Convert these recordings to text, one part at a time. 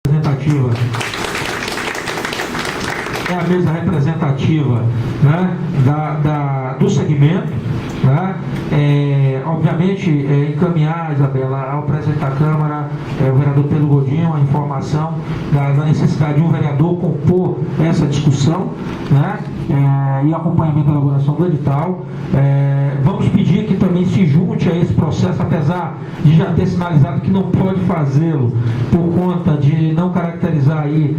representativa. É a mesa representativa, né, do segmento, né? Obviamente, encaminhar, Isabela, ao presidente da Câmara, o vereador Pedro Godinho, a informação da necessidade de um vereador compor essa discussão, né? E acompanhamento da elaboração do edital. Vamos pedir que também se junte a esse processo, apesar de já ter sinalizado que não pode fazê-lo por conta de não caracterizar aí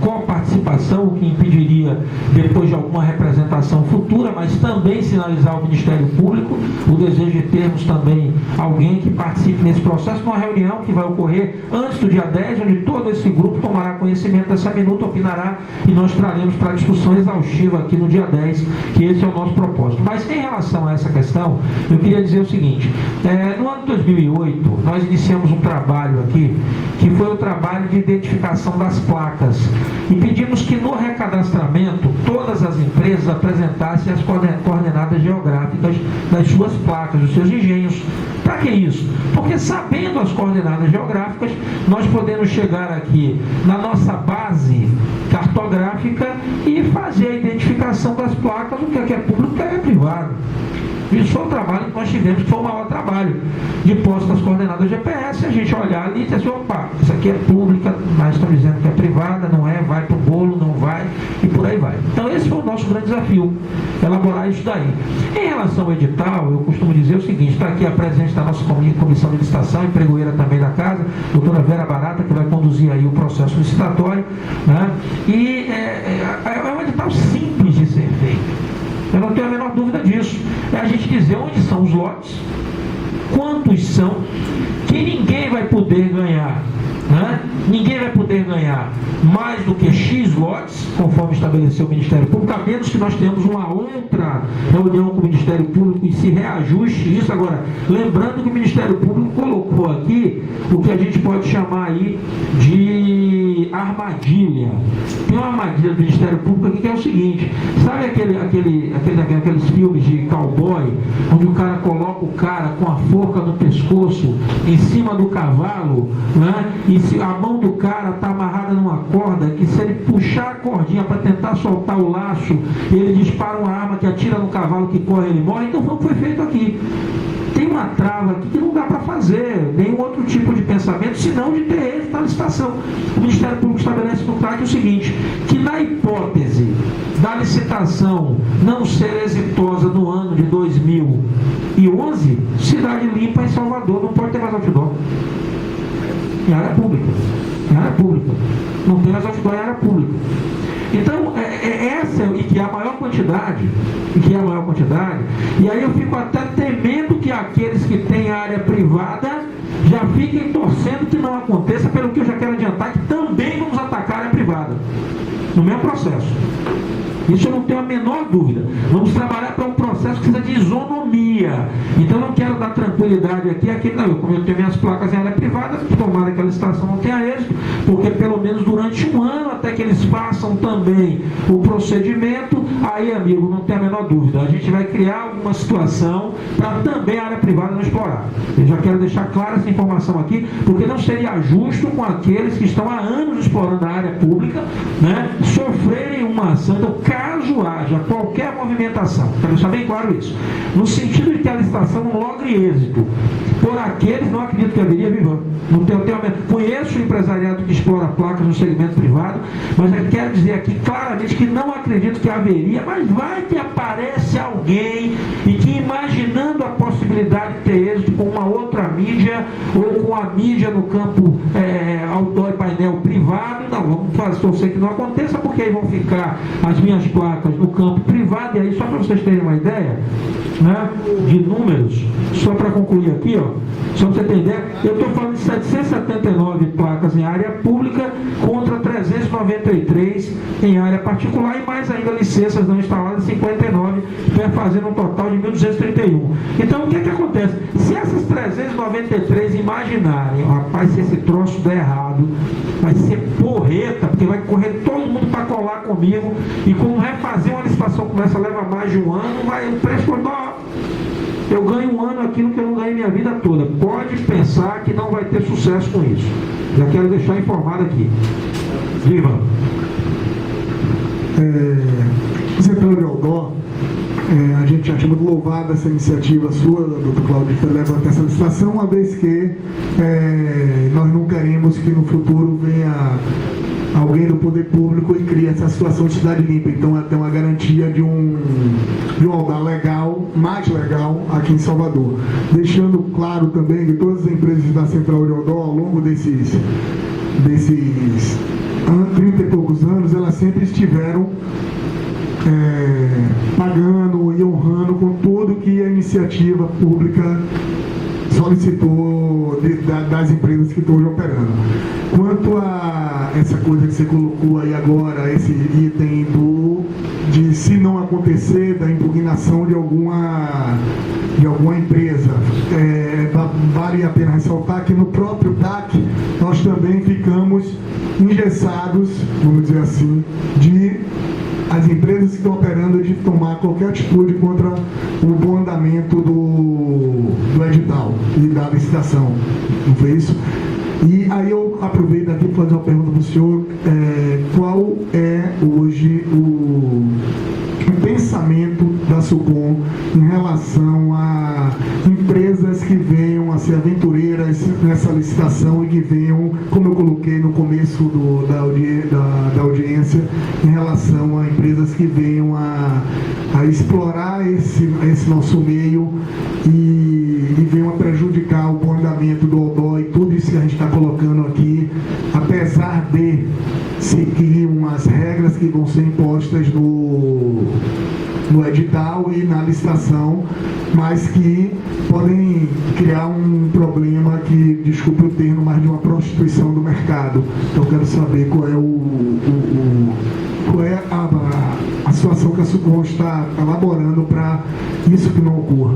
qual participação, o que impediria depois de alguma representação futura, mas também sinalizar ao Ministério Público o desejo de termos também alguém que participe nesse processo, numa reunião que vai ocorrer antes do dia 10, onde todo esse grupo tomará conhecimento dessa minuta, opinará e nós traremos para a discussão exaustiva aqui no dia 10, que esse é o nosso propósito. Mas em relação a essa questão, eu queria dizer o seguinte: no ano de 2008, nós iniciamos um trabalho aqui, que foi o trabalho de identificação das placas, e pedimos que no recadastramento todas as empresas apresentassem as coordenadas geográficas das suas placas, dos seus engenhos. Para que isso? Porque sabendo as coordenadas geográficas, nós podemos chegar aqui na nossa base cartográfica e fazer a identificação das placas, o que é público e o que é privado. Isso foi o trabalho que nós tivemos, que foi o maior trabalho de posse das coordenadas GPS, a gente olhar ali e dizer assim: opa, isso aqui é pública, mas estão dizendo que é privada, não é, vai para o bolo, não vai, e por aí vai. Então esse foi o nosso grande desafio, elaborar isso daí. Em relação ao edital, eu costumo dizer o seguinte: está aqui a presidente da nossa comissão de licitação, empregoeira também da casa, doutora Vera Barata, que vai conduzir aí o processo licitatório, né? E é um edital simples de ser feito. Eu não tenho a menor dúvida disso. É a gente dizer onde são os lotes, quantos são, que ninguém vai poder ganhar, né? Ninguém vai poder ganhar mais do que X lotes, conforme estabeleceu o Ministério Público, a menos que nós tenhamos uma outra reunião com o Ministério Público e se reajuste isso. Agora, lembrando que o Ministério Público colocou aqui o que a gente pode chamar aí de armadilha. Tem uma armadilha do Ministério Público aqui que é o seguinte: sabe aqueles filmes de cowboy, onde o cara coloca o cara com a forca no pescoço, em cima do cavalo, né? E se a mão do cara está amarrada numa corda, que se ele puxar a cordinha para tentar soltar o laço, ele dispara uma arma que atira no cavalo que corre, ele morre. Então foi o que foi feito aqui. Tem uma trava aqui que não dá para fazer nenhum outro tipo de pensamento, senão de ter êxito na licitação. O Ministério Público estabelece no TRAC o seguinte: que na hipótese da licitação não ser exitosa no ano de 2011, cidade limpa em Salvador não pode ter mais outdoor. Em área pública. Em área pública. Não tem mais outdoor em área pública. Então, essa e que é a maior quantidade, e aí eu fico até temendo que aqueles que têm área privada já fiquem torcendo que não aconteça, pelo que eu já quero adiantar, que também vamos atacar a área privada, no mesmo processo. Isso eu não tenho a menor dúvida. Vamos trabalhar para um processo que precisa de isonomia. Então eu não quero dar tranquilidade aqui, não. Como eu tenho minhas placas em área privada, tomara que a licitação não tenha êxito, porque pelo menos durante um ano, até que eles façam também o procedimento, aí, amigo, não tem a menor dúvida, a gente vai criar alguma situação para também a área privada não explorar. Eu já quero deixar clara essa informação aqui, porque não seria justo com aqueles que estão há anos explorando a área pública, né, sofrerem uma ação. Então, caso haja qualquer movimentação, quero deixar bem claro isso, no sentido de que a licitação não logre êxito por aqueles, não acredito que haveria, viva. Não tenho, conheço o empresariado que explora placas no segmento privado, mas eu quero dizer aqui claramente que não acredito que haveria, mas vai que aparece alguém e que, imaginando a possibilidade de ter êxito com uma outra mídia ou com a mídia no campo outdoor e painel privado, não, vamos torcer que não aconteça, porque aí vão ficar as minhas placas no campo privado. E aí, só para vocês terem uma ideia, né, de números, só para concluir aqui, ó, só para você ter ideia, eu estou falando de 779 placas em área pública contra 393 em área particular, e mais ainda licenças não instaladas 59, fazendo um total de 1.231. Então, o que é que acontece? Se essas 393 imaginarem, rapaz, se esse troço der errado, vai ser porreta, porque vai correr todo mundo para colar comigo, e como refazer uma licitação como essa leva mais de um ano, vai o preço eu ganho um ano aquilo que eu não ganhei minha vida toda. Pode pensar que não vai ter sucesso com isso. Já quero deixar informado aqui. Viva! Central de Eldó, a gente acha muito louvada essa iniciativa sua, doutor Cláudio, de levantar essa licitação, uma vez que nós não queremos que no futuro venha alguém do poder público e crie essa situação de cidade limpa. Então é ter uma garantia de um Eldó legal, mais legal aqui em Salvador. Deixando claro também que todas as empresas da Central de Eldó, ao longo desses 30 e poucos anos, elas sempre estiveram pagando e honrando com tudo que a iniciativa pública solicitou das empresas que estão hoje operando. Quanto a essa coisa que você colocou aí agora, esse item de se não acontecer, da impugnação de alguma empresa, vale a pena ressaltar que no próprio TAC nós também ficamos engessados, vamos dizer assim, de as empresas que estão operando de tomar qualquer atitude contra o bom andamento do edital e da licitação. Não foi isso? E aí eu aproveito aqui para fazer uma pergunta para o senhor. Qual é hoje o pensamento da SUCOM em relação a empresas que venham a ser aventureiras nessa licitação e que venham, como eu coloquei no começo da audiência, em relação a empresas que venham a explorar esse nosso meio e venham a prejudicar o bom andamento do Eldó e tudo isso que a gente está colocando aqui, apesar de seguir umas regras que vão ser impostas no edital e na licitação, mas que podem criar um problema que, desculpe o termo, mas de uma prostituição do mercado. Então eu quero saber qual é a situação que a SUCOM está elaborando para isso que não ocorra.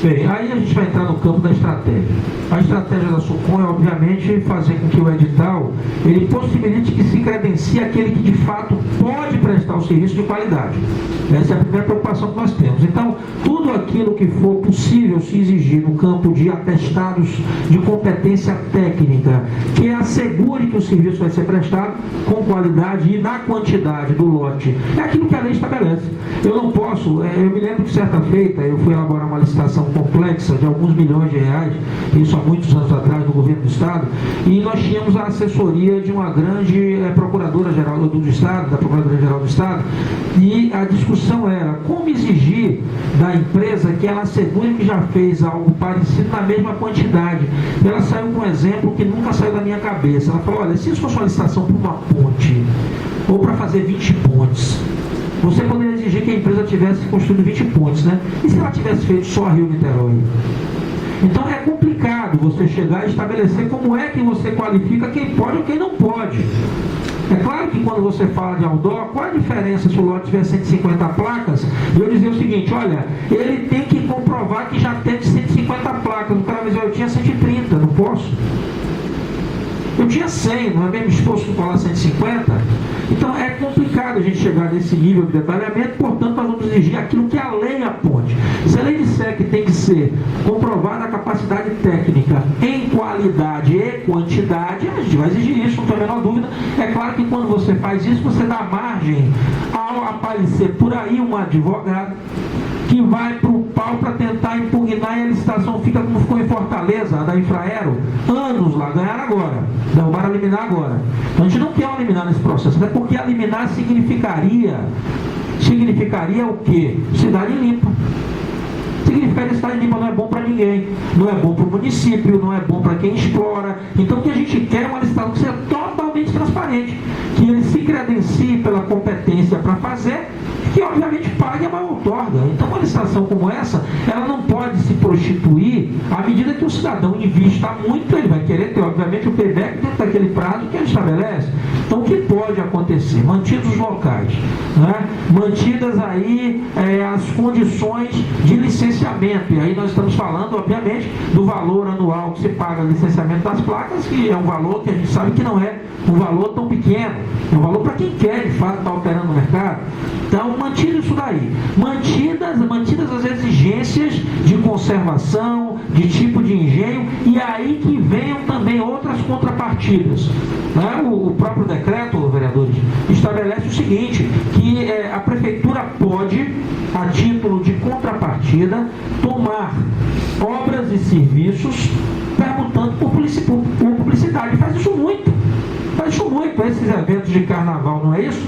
Bem, aí a gente vai entrar no campo da estratégia. A estratégia da SUCOM é, obviamente, fazer com que o edital ele possibilite que se credencie aquele que, de fato, pode prestar o serviço de qualidade. Essa é a primeira preocupação que nós temos. Então, tudo aquilo que for possível se exigir no campo de atestados de competência técnica, que assegure que o serviço vai ser prestado com qualidade e na quantidade do lote, é aquilo que a lei estabelece. Eu não posso, eu me lembro que certa feita eu fui elaborar uma licitação complexa de alguns milhões de reais, isso há muitos anos atrás, do governo do Estado, e nós tínhamos a assessoria de uma grande procuradora-geral do Estado, da Procuradoria-Geral do Estado, e a discussão era como exigir da empresa que ela assegure que já fez algo parecido na mesma quantidade. E ela saiu com um exemplo que nunca saiu da minha cabeça. Ela falou, olha, se isso fosse uma licitação para uma ponte, ou para fazer 20 pontes, você poderia exigir que a empresa tivesse construído 20 pontes, né? E se ela tivesse feito só Rio-Niterói? Então é complicado você chegar e estabelecer como é que você qualifica quem pode ou quem não pode. É claro que quando você fala de Eldó, qual a diferença se o lote tiver 150 placas? Eu dizer o seguinte, olha, ele tem que comprovar que já teve 150 placas. O cara vai dizer, eu tinha 130, não posso? Eu tinha 100, não é mesmo esforço para falar 150? Então é complicado a gente chegar nesse nível de detalhamento, portanto nós vamos exigir aquilo que a lei aponte. Se a lei disser que tem que ser comprovada a capacidade técnica em qualidade e quantidade, a gente vai exigir isso, não tem a menor dúvida. É claro que quando você faz isso, você dá margem ao aparecer por aí um advogado que vai para o pau para tentar impugnar e a licitação fica como ficou em Fortaleza, a da Infraero, anos lá, ganharam agora, derrubaram a liminar agora. Então a gente não quer uma liminar nesse processo, até porque a liminar significaria o quê? Cidade limpa. Significaria que cidade limpa não é bom para ninguém, não é bom para o município, não é bom para quem explora. Então o que a gente quer é uma licitação que seja totalmente transparente, que ele se credencie pela competência para fazer, que obviamente pague a maior outorga. Então uma licitação como essa, ela não pode se prostituir à medida que o cidadão invista muito, ele vai querer ter obviamente o payback dentro daquele prazo que ele estabelece. Então o que pode acontecer? Mantidos os locais, né? Mantidas aí as condições de licenciamento, e aí nós estamos falando obviamente do valor anual que se paga no licenciamento das placas, que é um valor que a gente sabe que não é um valor tão pequeno, é um valor para quem quer de fato estar operando no mercado. Então mantido isso daí, mantidas as as exigências de conservação, de tipo de engenho, e aí que venham também outras contrapartidas. Né? O próprio decreto, vereadores, estabelece o seguinte, que a prefeitura pode, a título de contrapartida, tomar obras e serviços permutando por publicidade. Faz isso muito. Esses eventos de carnaval, não é isso?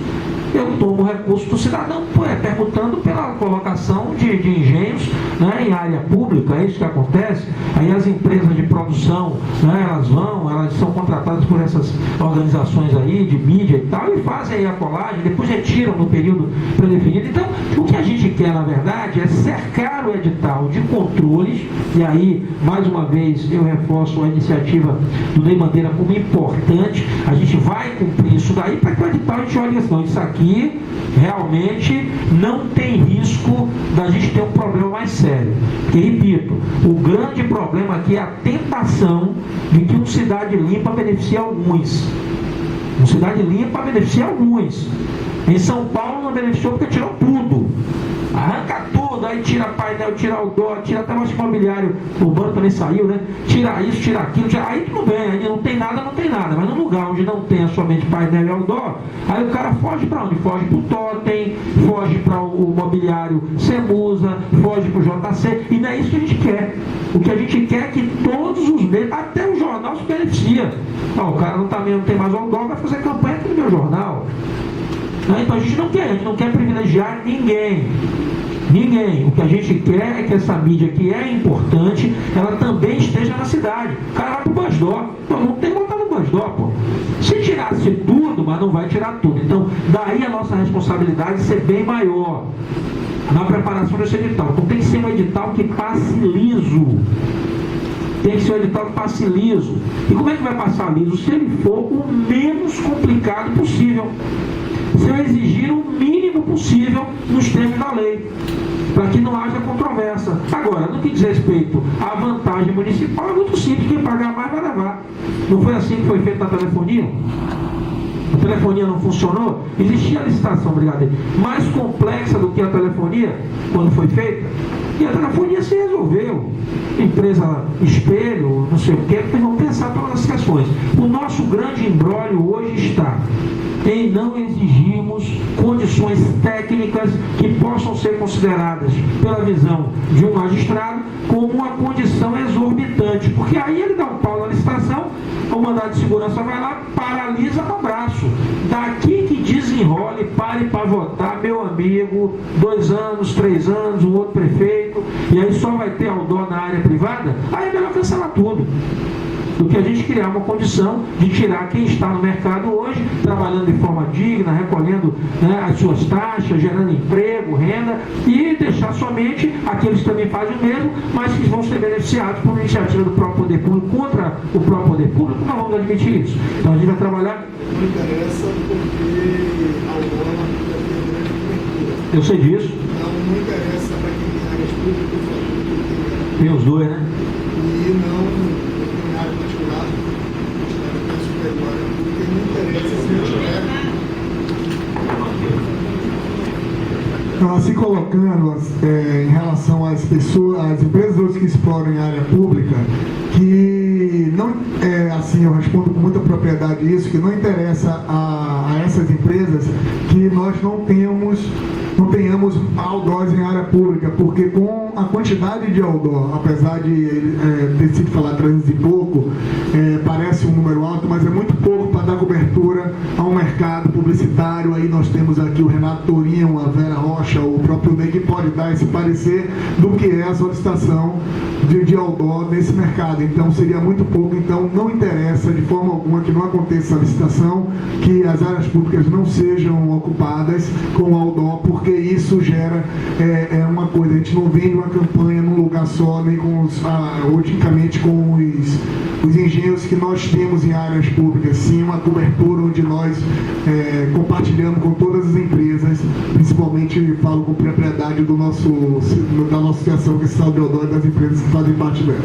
Eu tomo o recurso do cidadão, permutando pela colocação de engenhos, né, em área pública. É isso que acontece. Aí as empresas de produção, né, elas são contratadas por essas organizações aí, de mídia e tal, e fazem aí a colagem, depois retiram no período predefinido. Então, o que a gente quer, na verdade, é cercar o edital de controles, e aí, mais uma vez, eu reforço a iniciativa do Ney Bandeira como importante. A gente vai cumprir isso daí para que o edital a gente olhe assim, isso aqui realmente não tem risco da gente ter um problema mais sério. Porque, repito, o grande problema aqui é a tentação de que uma cidade limpa beneficia alguns. Uma cidade limpa beneficia alguns. Em São Paulo não beneficiou porque tirou tudo. Arranca tudo, aí tira painel, tira outdoor, tira até mais imobiliário urbano também saiu, né? Tira isso, tira aquilo, aí tudo bem, aí não tem nada, mas no lugar onde não tem somente painel e outdoor, aí o cara foge para onde? Foge para o Totem, foge para o mobiliário Semusa, foge para o JC, e não é isso que a gente quer. O que a gente quer é que todos os meios, até o jornal se beneficia. O cara não tem mais outdoor, vai fazer campanha aqui no meu jornal. Então a gente não quer privilegiar ninguém. O que a gente quer é que essa mídia que é importante, ela também esteja na cidade. O cara vai pro Basdó, não tem que botar no Basdó, pô. Se tirasse tudo, mas não vai tirar tudo. Então, daí a nossa responsabilidade ser bem maior na preparação desse edital. Então tem que ser um edital que passe liso. Tem que ser um edital que passe liso. E como é que vai passar liso? Se ele for o menos complicado possível. Se eu exigir o mínimo possível nos termos da lei, para que não haja controvérsia. Agora, no que diz respeito à vantagem municipal, é muito simples, quem pagar mais vai levar. Não foi assim que foi feito na telefonia? A telefonia não funcionou? Existia a licitação, brigadeiro, mais complexa do que a telefonia, quando foi feita, e a telefonia se resolveu. Empresa espelho, não sei o que, porque vão pensar todas as questões. O nosso grande imbróglio hoje está em não exigirmos condições técnicas que possam ser consideradas, pela visão de um magistrado, como uma condição exorbitante, porque aí ele dá um pau na licitação, o mandado de segurança vai lá, paralisa no braço. Daqui que desenrole, pare para votar, meu amigo, 2 anos, 3 anos, um outro prefeito, e aí só vai ter outdoor na área privada, aí é melhor cancelar tudo. Do que a gente criar uma condição de tirar quem está no mercado hoje, trabalhando de forma digna, recolhendo, né, as suas taxas, gerando emprego, renda, e deixar somente aqueles que também fazem o mesmo, mas que vão ser beneficiados por uma iniciativa do próprio poder público contra o próprio poder público. Não vamos admitir isso. Então a gente vai trabalhar. Não interessa porque a norma eu sei disso. Não interessa para quem tem áreas públicas. Tem os dois, né? E não área particular, porque não interessa se eu tiver. Então, assim colocando em relação às pessoas, às empresas que exploram em área pública, que não assim, eu respondo com muita propriedade isso, que não interessa a essas empresas que nós não tenhamos outdoors em área pública, porque com a quantidade de outdoor, apesar de ter sido falado 300 e pouco, parece um número alto, mas é muito pouco para dar cobertura a um mercado publicitário. Aí nós temos aqui o Renato Tourinho, a Vera Rocha, o próprio Ney, que pode dar esse parecer do que é a solicitação de outdoor nesse mercado. Então seria muito pouco. Então não interessa de forma alguma que não aconteça a licitação, que as áreas públicas não sejam ocupadas com outdoor, porque isso gera uma coisa, a gente não vende uma campanha num lugar só, nem com unicamente com os engenhos que nós temos em áreas públicas, sim uma cobertura onde nós compartilhamos com todas as empresas, principalmente falo com propriedade da nossa associação, que é a Cidade de Eudóio, das empresas que fazem parte dela.